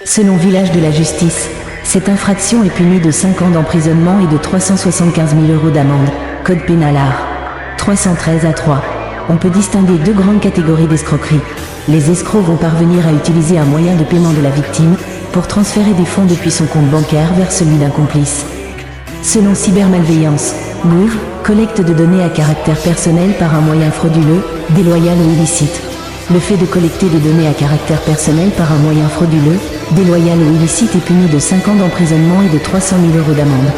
Selon Village de la Justice, cette infraction est punie de 5 ans d'emprisonnement et de 375 000 € d'amende. Code pénal art. 313-3. On peut distinguer deux grandes catégories d'escroquerie. Les escrocs vont parvenir à utiliser un moyen de paiement de la victime pour transférer des fonds depuis son compte bancaire vers celui d'un complice. Selon Cybermalveillance, Gouv, collecte de données à caractère personnel par un moyen frauduleux, déloyal ou illicite. Le fait de collecter des données à caractère personnel par un moyen frauduleux, déloyal ou illicite est puni de 5 ans d'emprisonnement et de 300 000 € d'amende.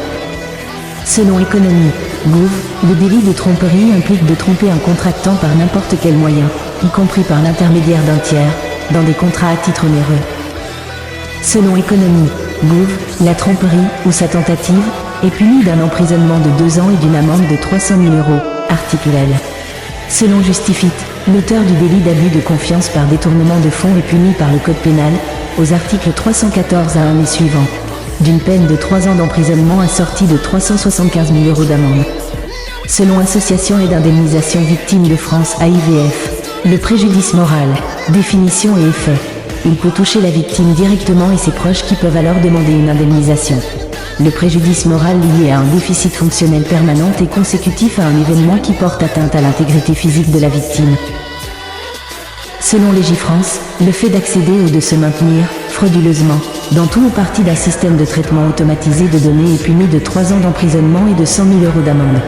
Selon Économie, Gouv, le délit de tromperie implique de tromper un contractant par n'importe quel moyen, y compris par l'intermédiaire d'un tiers, dans des contrats à titre onéreux. Selon Économie, Gouv, la tromperie, ou sa tentative, est punie d'un emprisonnement de 2 ans et d'une amende de 300 000 €, article L. Selon Justifit, l'auteur du délit d'abus de confiance par détournement de fonds est puni par le Code pénal, aux articles 314 à 1 et suivants, d'une peine de 3 ans d'emprisonnement assortie de 375 000 € d'amende. Selon Association et d'indemnisation victimes de France AIVF, le préjudice moral, définition et effet. Il peut toucher la victime directement et ses proches qui peuvent alors demander une indemnisation. Le préjudice moral lié à un déficit fonctionnel permanent est consécutif à un événement qui porte atteinte à l'intégrité physique de la victime. Selon Légifrance, le fait d'accéder ou de se maintenir, frauduleusement, dans tout ou partie d'un système de traitement automatisé de données est puni de 3 ans d'emprisonnement et de 100 000 € d'amende.